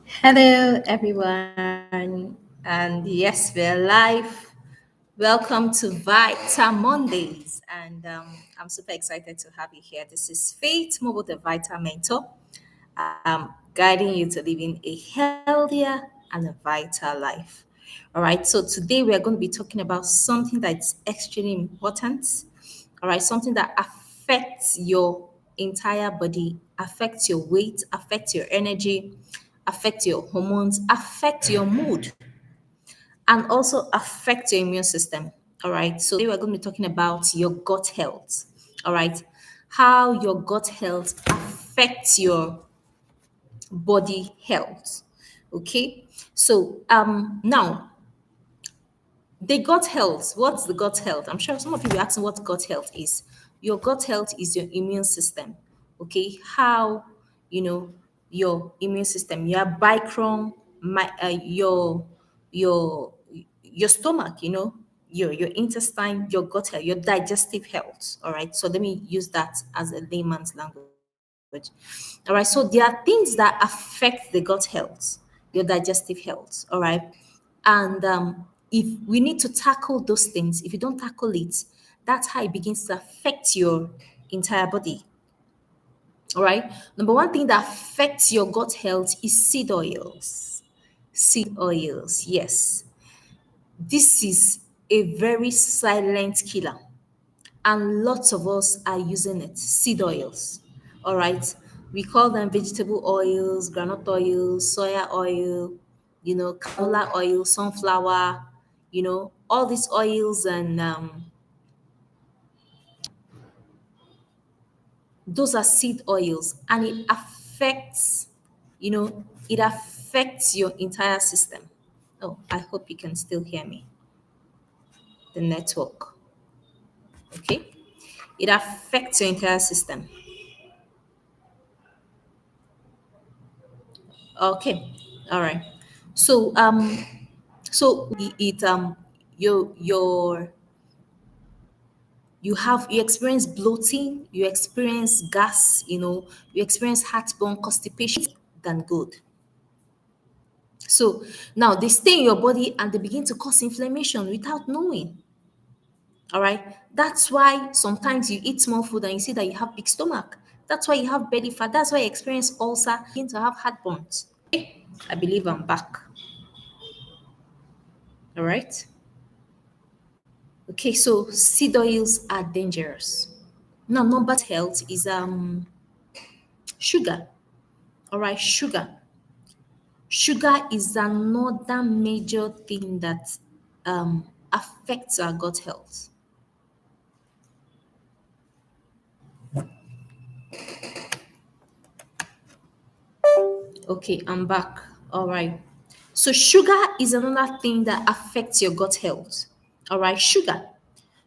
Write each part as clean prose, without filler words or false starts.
Hello, everyone, and yes, we're live. Welcome to Vita Mondays, and I'm super excited to have you here. This is Faith Mobile, the Vita Mentor, guiding you to living a healthier and a vital life. All right, so today we are going to be talking about something that's extremely important. All right, something that affects your entire body, affects your weight, affects your energy, affects your hormones, affects your mood, and also affect your immune system. All right. So today we're going to be talking about your gut health. All right. How your gut health affects your body health. Okay. So now the gut health. What's the gut health? I'm sure some of you will asking what gut health is. Your gut health is your immune system. Okay. How you know your immune system, your bicron, your your stomach, your intestine, your gut health, your digestive health. All right. So let me use that as a layman's language. All right. So there are things that affect the gut health, your digestive health. All right. And if we need to tackle those things, if you don't tackle it, that's how it begins to affect your entire body. All right. Number one thing that affects your gut health is seed oils. Seed oils, yes. This is a very silent killer, and lots of us are using it. Seed oils. All right. We call them vegetable oils, granite oil, soya oil, canola oil, sunflower, all these oils, and those are seed oils, and it affects your entire system. Oh, I hope you can still hear me. The network. Okay. It affects your entire system. Okay. All right. So it your you experience bloating, you experience gas, you experience heartburn, constipation than good. So now they stay in your body and they begin to cause inflammation without knowing. All right. That's why sometimes you eat small food and you see that you have big stomach. That's why you have belly fat. That's why you experience ulcer, begin to have heartburns. Okay. I believe I'm back. All right. Okay, so seed oils are dangerous. Now, number health is sugar. All right, sugar. Sugar is another major thing that affects our gut health. Okay, I'm back. All right. So sugar is another thing that affects your gut health. All right, sugar.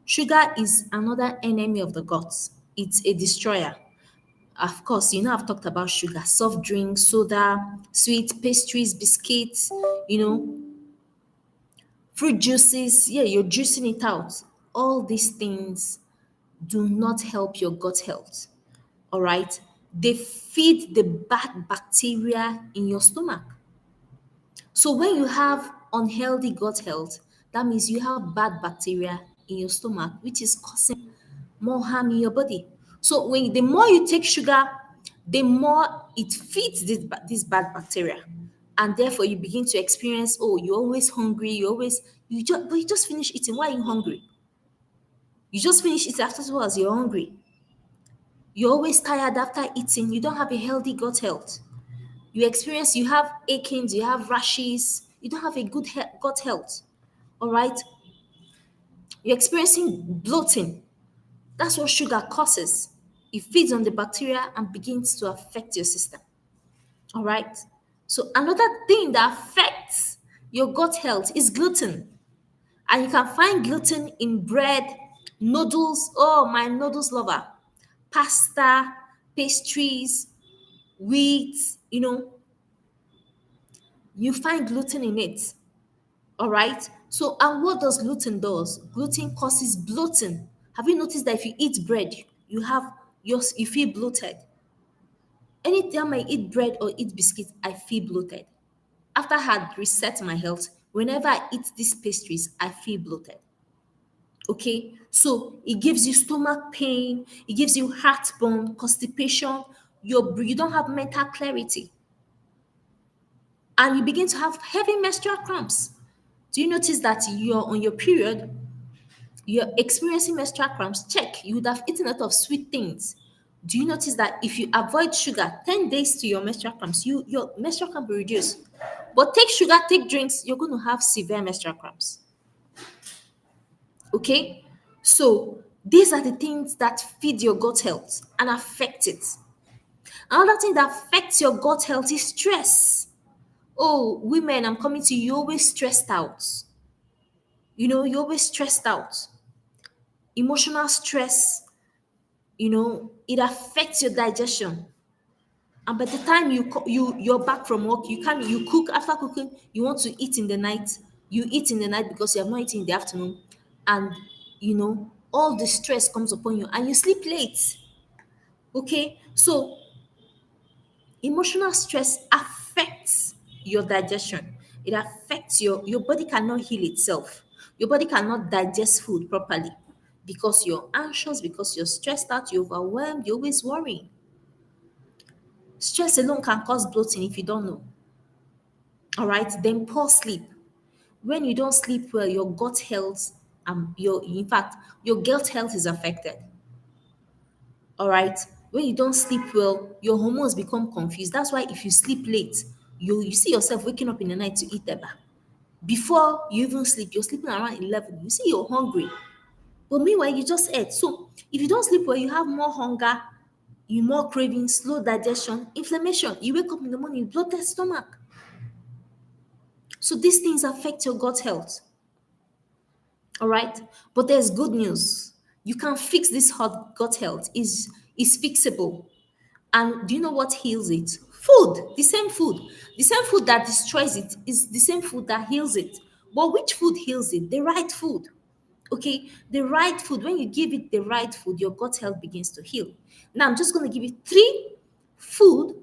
Sugar is another enemy of the gut. It's a destroyer. Of course, I've talked about sugar, soft drinks, soda, sweet pastries, biscuits, you know, fruit juices. Yeah, you're juicing it out. All these things do not help your gut health. All right. They feed the bad bacteria in your stomach. So when you have unhealthy gut health, that means you have bad bacteria in your stomach, which is causing more harm in your body. So when the more you take sugar, the more it feeds this bad bacteria, and therefore you begin to experience, oh, you're always hungry, you just finish eating. Why are you hungry? You just finish eating, afterwards you're hungry. You're always tired after eating. You don't have a healthy gut health. You have achings, you have rashes, you don't have a good gut health. All right. You're experiencing bloating. That's what sugar causes. It feeds on the bacteria and begins to affect your system. All right. So another thing that affects your gut health is gluten. And you can find gluten in bread, noodles. Oh, my noodles lover. Pasta, pastries, wheat, you find gluten in it. All right. So, and what does gluten does? Gluten causes bloating. Have you noticed that if you eat bread, you feel bloated? Anytime I eat bread or eat biscuits, I feel bloated. After I had reset my health, whenever I eat these pastries, I feel bloated. Okay, so it gives you stomach pain, it gives you heartburn, constipation, you don't have mental clarity, and you begin to have heavy menstrual cramps. Do you notice that you're on your period, you're experiencing menstrual cramps? Check, you would have eaten a lot of sweet things. Do you notice that if you avoid sugar 10 days to your menstrual cramps, your menstrual cramp will reduce? But take sugar, take drinks, you're going to have severe menstrual cramps. Okay? So these are the things that feed your gut health and affect it. Another thing that affects your gut health is stress. Oh, women, I'm coming to you, you're always stressed out. You're always stressed out. Emotional stress, it affects your digestion. And by the time you're back from work, you cook. After cooking, you want to eat in the night. You eat in the night because you have not eaten in the afternoon, and all the stress comes upon you, and you sleep late. Okay, so emotional stress affects your digestion. It affects your body cannot heal itself. Your body cannot digest food properly because you're anxious, because you're stressed out, you're overwhelmed, you're always worrying. Stress alone can cause bloating if you don't know. All right, then poor sleep. When you don't sleep well, your gut health, in fact, your gut health is affected. All right, when you don't sleep well, your hormones become confused. That's why if you sleep late, you see yourself waking up in the night to eat eba. Before you even sleep, you're sleeping around 11. You see you're hungry, but meanwhile you just ate. So if you don't sleep well, you have more hunger, you more cravings, slow digestion, inflammation. You wake up in the morning, bloated stomach. So these things affect your gut health. All right. But there's good news. You can fix this hot gut health. Is fixable. And do you know what heals it? Food. The same food. The same food that destroys it is the same food that heals it. But which food heals it? The right food. Okay, the right food. When you give it the right food, your gut health begins to heal. Now I'm just going to give you food,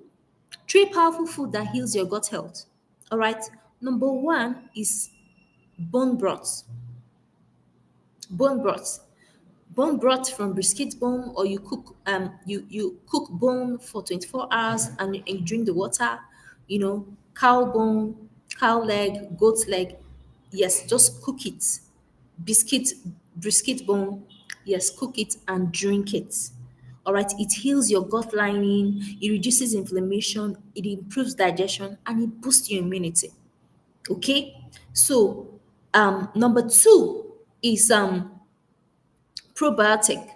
three powerful food that heals your gut health. All right. Number one is bone broth. Bone broth. Bone broth from brisket bone, or you cook bone for 24 hours, and you drink the water. Cow bone, cow leg, goat leg. Yes, just cook it. Biscuit, brisket bone. Yes, cook it and drink it. All right, it heals your gut lining, it reduces inflammation, it improves digestion, and it boosts your immunity. Okay, so number two is probiotic.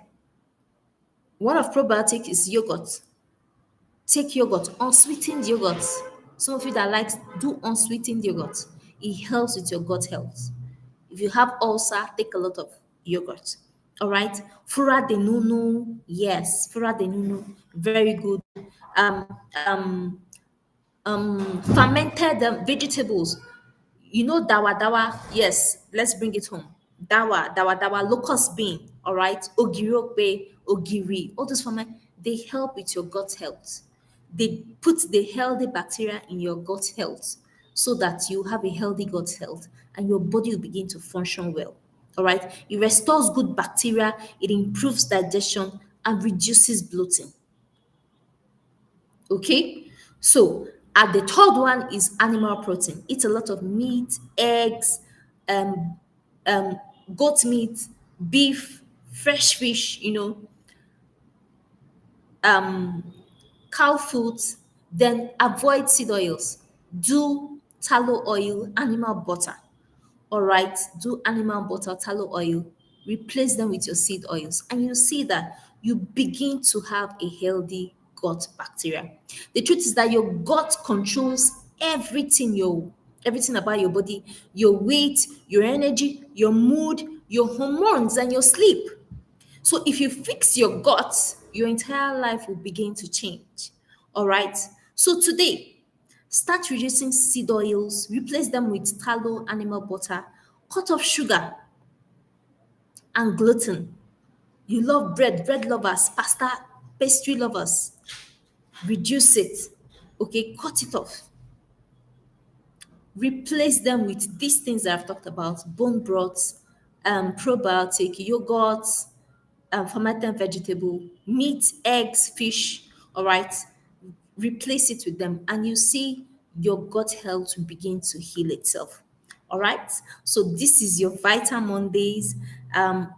One of probiotic is yogurt. Take yogurt, unsweetened yogurt. Some of you that like do unsweetened yogurt. It helps with your gut health. If you have ulcer, take a lot of yogurt. All right. Fura de nunu. Yes, fura de nunu. Very good. Um, um, Fermented vegetables. Dawa dawa. Yes, let's bring it home. Dawa, locust bean. All right, ogiriope, ogiri. All those ferment, they help with your gut health. They put the healthy bacteria in your gut health so that you have a healthy gut health and your body will begin to function well. All right, it restores good bacteria, it improves digestion and reduces bloating. Okay, so at the third one is animal protein. Eat a lot of meat, eggs, um, um, goat meat, beef, fresh fish, cow foods. Then avoid seed oils. Do tallow oil, animal butter. All right, do animal butter, tallow oil, replace them with your seed oils, and you see that you begin to have a healthy gut bacteria. The truth is that your gut controls everything about your body, your weight, your energy, your mood, your hormones, and your sleep. So if you fix your gut, your entire life will begin to change. All right. So today, start reducing seed oils, replace them with tallow, animal butter, cut off sugar and gluten. You love bread lovers, pasta, pastry lovers. reduce it, okay, cut it off, replace them with these things that I've talked about: bone broths, probiotic, yogurts, fermented vegetable, meat, eggs, fish. All right, replace it with them, and you see your gut health will begin to heal itself. All right, so this is your Vital Mondays.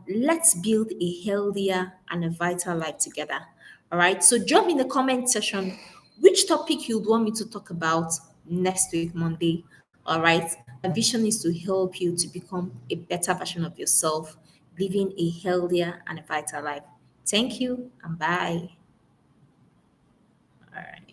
Let's build a healthier and a vital life together. All right, so drop in the comment section which topic you'd want me to talk about next week, Monday. All right, my vision is to help you to become a better version of yourself, living a healthier and a vital life. Thank you and bye. All right.